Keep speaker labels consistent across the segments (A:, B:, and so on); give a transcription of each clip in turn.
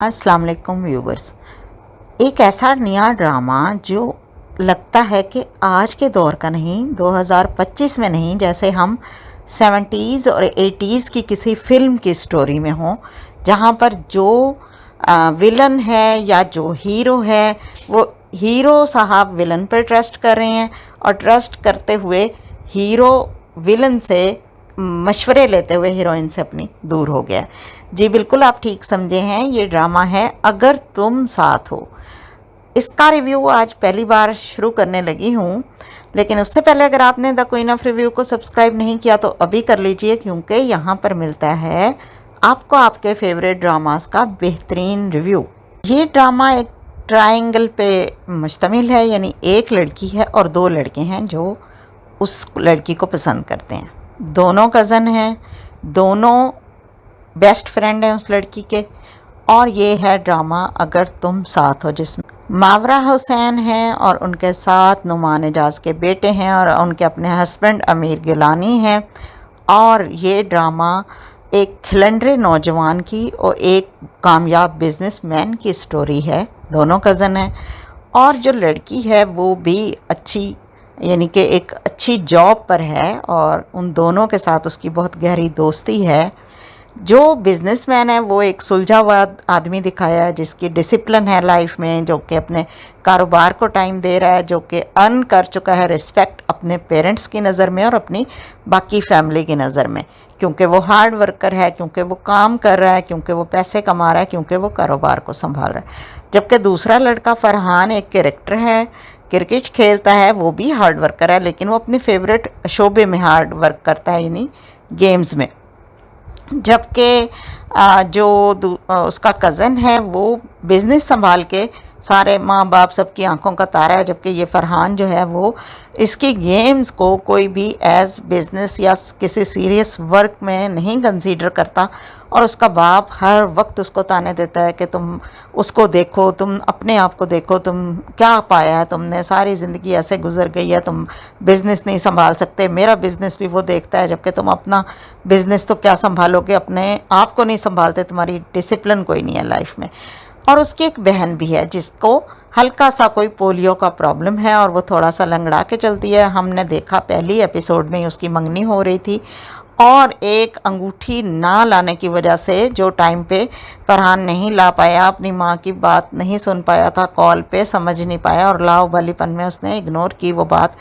A: अस्सलाम वालेकुम व्यूवर्स। एक ऐसा नया ड्रामा जो लगता है कि आज के दौर का नहीं, 2025 में नहीं, जैसे हम 70s और 80s की किसी फिल्म की स्टोरी में हों, जहाँ पर जो विलन है या जो हीरो है वो हीरो साहब विलन पर ट्रस्ट कर रहे हैं और ट्रस्ट करते हुए हीरो विलन से मशवरे लेते हुए हीरोइन से अपनी दूर हो गया। जी बिल्कुल, आप ठीक समझे हैं, ये ड्रामा है अगर तुम साथ हो। इसका रिव्यू आज पहली बार शुरू करने लगी हूँ, लेकिन उससे पहले अगर आपने द क्वीन ऑफ रिव्यू को सब्सक्राइब नहीं किया तो अभी कर लीजिए, क्योंकि यहाँ पर मिलता है आपको आपके फेवरेट ड्रामास का बेहतरीन रिव्यू। ये ड्रामा एक ट्रायंगल पे मुश्तमिल है, यानी एक लड़की है और दो लड़के हैं जो उस लड़की को पसंद करते हैं। दोनों कज़न हैं, दोनों बेस्ट फ्रेंड हैं उस लड़की के। और ये है ड्रामा अगर तुम साथ हो, जिसमें मावरा हुसैन हैं और उनके साथ नुमान एजाज के बेटे हैं और उनके अपने हस्बैंड अमीर गिलानी हैं। और ये ड्रामा एक खिलंडरे नौजवान की और एक कामयाब बिजनेसमैन की स्टोरी है। दोनों कज़न हैं और जो लड़की है वो भी अच्छी, यानी कि एक अच्छी जॉब पर है और उन दोनों के साथ उसकी बहुत गहरी दोस्ती है। जो बिजनेसमैन है वो एक सुलझा हुआ आदमी दिखाया है, जिसकी डिसिप्लिन है लाइफ में, जो कि अपने कारोबार को टाइम दे रहा है, जो कि अर्न कर चुका है रिस्पेक्ट अपने पेरेंट्स की नज़र में और अपनी बाकी फैमिली की नज़र में, क्योंकि वो हार्ड वर्कर है, क्योंकि वो काम कर रहा है, क्योंकि वो पैसे कमा रहा है, क्योंकि वो कारोबार को संभाल रहा है। जबकि दूसरा लड़का फरहान एक कैरेक्टर है, क्रिकेट खेलता है, वो भी हार्ड वर्कर है, लेकिन वो अपने फेवरेट शोबे में हार्ड वर्क करता है, यानी गेम्स में। जबकि उसका कज़न है वो बिज़नेस संभाल के सारे माँ बाप सबकी आंखों का तारा है, जबकि ये फरहान जो है वो इसकी गेम्स को कोई भी एज बिज़नेस या किसी सीरियस वर्क में नहीं कंसीडर करता। और उसका बाप हर वक्त उसको ताने देता है कि तुम उसको देखो, तुम अपने आप को देखो, तुम क्या पाया है, तुमने सारी ज़िंदगी ऐसे गुजर गई है, तुम बिज़नेस नहीं संभाल सकते, मेरा बिज़नेस भी वो देखता है, जबकि तुम अपना बिज़नेस तो क्या संभालोगे, अपने आप को नहीं संभालते, तुम्हारी डिसिप्लिन कोई नहीं है लाइफ में। और उसकी एक बहन भी है जिसको हल्का सा कोई पोलियो का प्रॉब्लम है और वो थोड़ा सा लंगड़ा के चलती है। हमने देखा पहली एपिसोड में उसकी मंगनी हो रही थी और एक अंगूठी ना लाने की वजह से, जो टाइम पे फरहान नहीं ला पाया, अपनी माँ की बात नहीं सुन पाया था, कॉल पे समझ नहीं पाया और लाओबालीपन में उसने इग्नोर की वो बात,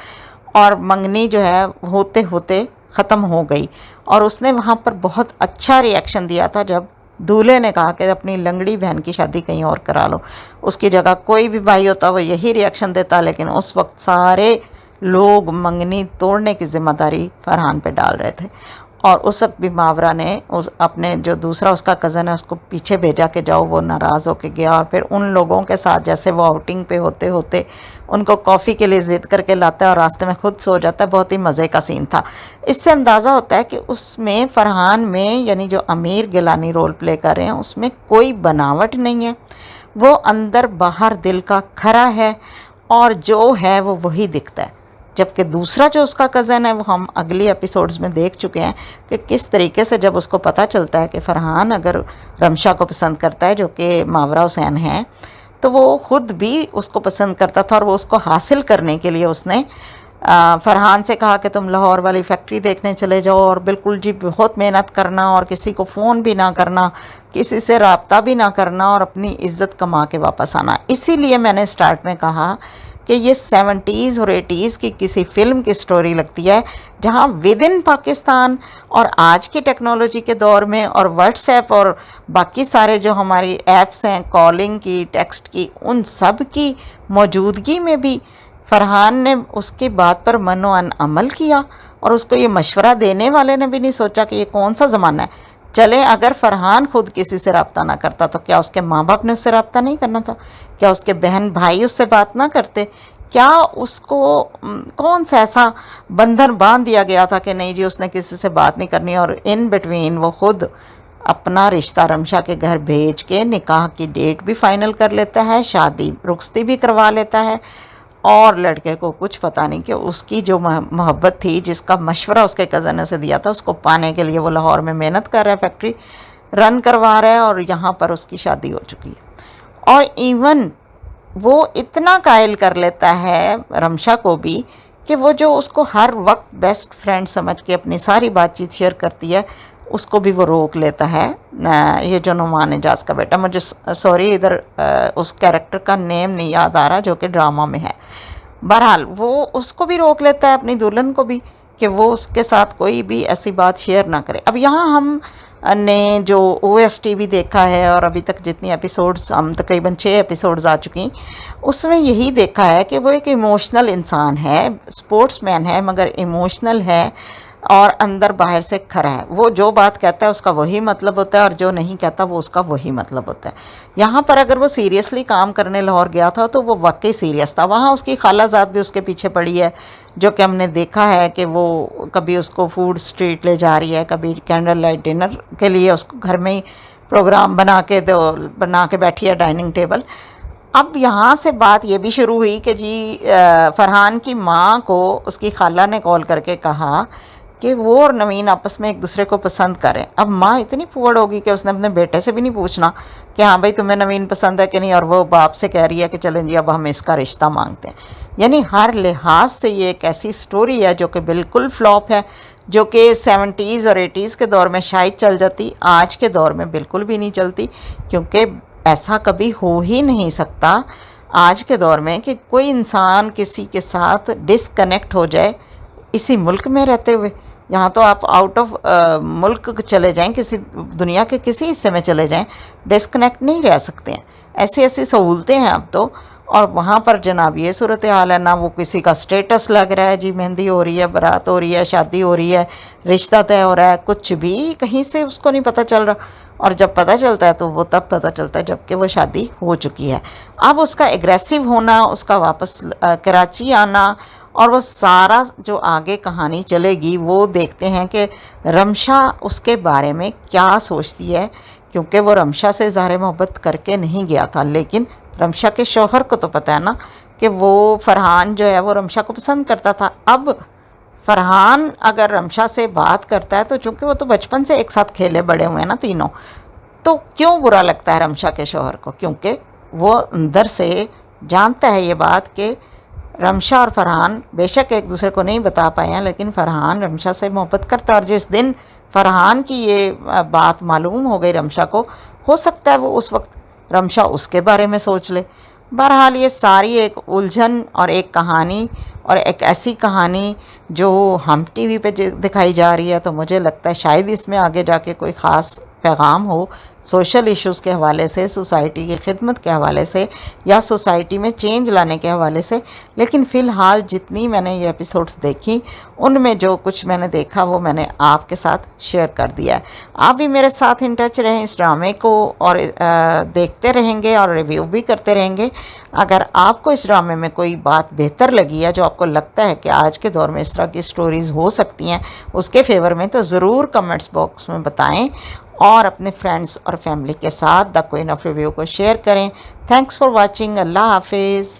A: और मंगनी जो है होते होते ख़त्म हो गई। और उसने वहाँ पर बहुत अच्छा रिएक्शन दिया था जब दूल्हे ने कहा कि अपनी लंगड़ी बहन की शादी कहीं और करा लो। उसकी जगह कोई भी भाई होता वो यही रिएक्शन देता, लेकिन उस वक्त सारे लोग मंगनी तोड़ने की जिम्मेदारी फरहान पे डाल रहे थे। और उस वक्त भी मावरा ने उस अपने जो दूसरा उसका कज़न है उसको पीछे भेजा कि जाओ, वो नाराज़ होके गया और फिर उन लोगों के साथ जैसे वो आउटिंग पे होते होते उनको कॉफ़ी के लिए ज़िद करके लाता है और रास्ते में खुद सो जाता है। बहुत ही मज़े का सीन था। इससे अंदाज़ा होता है कि उसमें फरहान में, यानी जो अमीर गिलानी रोल प्ले कर रहे हैं, उसमें कोई बनावट नहीं है, वो अंदर बाहर दिल का खरा है और जो है वो वही दिखता है। जबकि दूसरा जो उसका कज़न है वो हम अगली एपिसोड्स में देख चुके हैं कि किस तरीके से जब उसको पता चलता है कि फरहान अगर रमशा को पसंद करता है, जो कि मावरा हुसैन है, तो वो ख़ुद भी उसको पसंद करता था और वो उसको हासिल करने के लिए उसने फरहान से कहा कि तुम लाहौर वाली फैक्ट्री देखने चले जाओ और बिल्कुल जी बहुत मेहनत करना और किसी को फ़ोन भी ना करना, किसी से रब्ता भी ना करना और अपनी इज़्ज़त कमा के वापस आना। इसीलिए मैंने स्टार्ट में कहा कि ये 70s और 80s की किसी फिल्म की स्टोरी लगती है, जहाँ विद इन पाकिस्तान और आज की टेक्नोलॉजी के दौर में और व्हाट्सएप और बाकी सारे जो हमारी ऐप्स हैं कॉलिंग की, टेक्स्ट की, उन सब की मौजूदगी में भी फरहान ने उसकी बात पर मनो अमल किया और उसको ये मशवरा देने वाले ने भी नहीं सोचा कि ये कौन सा ज़माना है। चले अगर फरहान खुद किसी से रब्ता ना करता तो क्या उसके माँ बाप ने उससे रब्ता नहीं करना था? क्या उसके बहन भाई उससे बात ना करते? क्या उसको कौन सा ऐसा बंधन बांध दिया गया था कि नहीं जी उसने किसी से बात नहीं करनी? और इन बिटवीन वो खुद अपना रिश्ता रमशा के घर भेज के निकाह की डेट भी फाइनल कर लेता है, शादी रुखसती भी करवा लेता है। और लड़के को कुछ पता नहीं कि उसकी जो मोहब्बत थी, जिसका मशवरा उसके कज़न ने उसे दिया था, उसको पाने के लिए वो लाहौर में मेहनत कर रहा है फैक्ट्री रन करवा रहा है और यहाँ पर उसकी शादी हो चुकी है। और इवन वो इतना कायल कर लेता है रमशा को भी कि वो जो उसको हर वक्त बेस्ट फ्रेंड समझ के अपनी सारी बातचीत शेयर करती है, उसको भी वो रोक लेता है। ये जो नुमान एजाज का बेटा, मुझे सॉरी इधर उस कैरेक्टर का नेम नहीं याद आ रहा जो कि ड्रामा में है। बहरहाल वो उसको भी रोक लेता है, अपनी दुल्हन को भी, कि वो उसके साथ कोई भी ऐसी बात शेयर ना करे। अब यहाँ हम ने जो OST भी देखा है और अभी तक जितनी एपिसोड्स, हम तकरीबन 6 एपिसोड्स आ चुकी, उसमें यही देखा है कि वो एक इमोशनल इंसान है, स्पोर्ट्समैन है मगर इमोशनल है और अंदर बाहर से खरा है। वो जो बात कहता है उसका वही मतलब होता है और जो नहीं कहता वो उसका वही मतलब होता है। यहाँ पर अगर वो सीरियसली काम करने लाहौर गया था तो वो वाकई सीरियस था। वहाँ उसकी खालाजाद भी उसके पीछे पड़ी है, जो कि हमने देखा है कि वो कभी उसको फूड स्ट्रीट ले जा रही है, कभी कैंडल लाइट डिनर के लिए उसको घर में ही प्रोग्राम बना के बैठी है डाइनिंग टेबल। अब यहाँ से बात ये भी शुरू हुई कि जी फरहान की माँ को उसकी खाला ने कॉल करके कहा कि वो और नवीन आपस में एक दूसरे को पसंद करें। अब माँ इतनी फुअड़ होगी कि उसने अपने बेटे से भी नहीं पूछना कि हाँ भाई तुम्हें नवीन पसंद है कि नहीं, और वो बाप से कह रही है कि चलें जी अब हम इसका रिश्ता मांगते हैं। यानी हर लिहाज से ये एक ऐसी स्टोरी है जो कि बिल्कुल फ्लॉप है, जो कि 70s और 80s के दौर में शायद चल जाती, आज के दौर में बिल्कुल भी नहीं चलती, क्योंकि ऐसा कभी हो ही नहीं सकता आज के दौर में कि कोई इंसान किसी के साथ डिसकनेक्ट हो जाए इसी मुल्क में रहते हुए। यहाँ तो आप आउट ऑफ मुल्क चले जाएं, किसी दुनिया के किसी हिस्से में चले जाएं, डिस्कनेक्ट नहीं रह सकते हैं। ऐसी ऐसी सहूलतें हैं अब तो। और वहाँ पर जनाब ये सूरत हाल है, ना वो किसी का स्टेटस लग रहा है, जी मेहंदी हो रही है, बारात हो रही है, शादी हो रही है, रिश्ता तय हो रहा है, कुछ भी कहीं से उसको नहीं पता चल रहा। और जब पता चलता है तो वो तब पता चलता है जबकि वो शादी हो चुकी है। अब उसका एग्रेसिव होना, उसका वापस कराची आना और वो सारा जो आगे कहानी चलेगी वो देखते हैं कि रमशा उसके बारे में क्या सोचती है, क्योंकि वो रमशा से ज़ाहिर मोहब्बत करके नहीं गया था, लेकिन रमशा के शौहर को तो पता है ना कि वो फरहान जो है वो रमशा को पसंद करता था। अब फरहान अगर रमशा से बात करता है तो चूँकि वो तो बचपन से एक साथ खेले बड़े हुए हैं ना तीनों, तो क्यों बुरा लगता है रमशा के शौहर को? क्योंकि वो अंदर से जानता है ये बात कि रमशा और फरहान बेशक एक दूसरे को नहीं बता पाए हैं, लेकिन फरहान रमशा से मोहब्बत करता है। और जिस दिन फरहान की ये बात मालूम हो गई रमशा को, हो सकता है वो उस वक्त रमशा उसके बारे में सोच ले। बहरहाल ये सारी एक उलझन और एक कहानी, और एक ऐसी कहानी जो हम टीवी पे दिखाई जा रही है, तो मुझे लगता है शायद इसमें आगे जाके कोई ख़ास पैगाम हो सोशल इश्यूज़ के हवाले से, सोसाइटी की खिदमत के हवाले से, या सोसाइटी में चेंज लाने के हवाले से। लेकिन फ़िलहाल जितनी मैंने ये एपिसोड्स देखी, उनमें जो कुछ मैंने देखा वो मैंने आपके साथ शेयर कर दिया है। आप भी मेरे साथ इन टच रहें इस ड्रामे को, और देखते रहेंगे और रिव्यू भी करते रहेंगे। अगर आपको इस ड्रामे में कोई बात बेहतर लगी है, जो आपको लगता है कि आज के दौर में इस तरह की स्टोरीज़ हो सकती हैं उसके फेवर में, तो ज़रूर कमेंट्स बॉक्स में बताएं और अपने फ्रेंड्स और फैमिली के साथ द क्वीन ऑफ रिव्यू को शेयर करें। Thanks for watching. अल्लाह हाफिज़।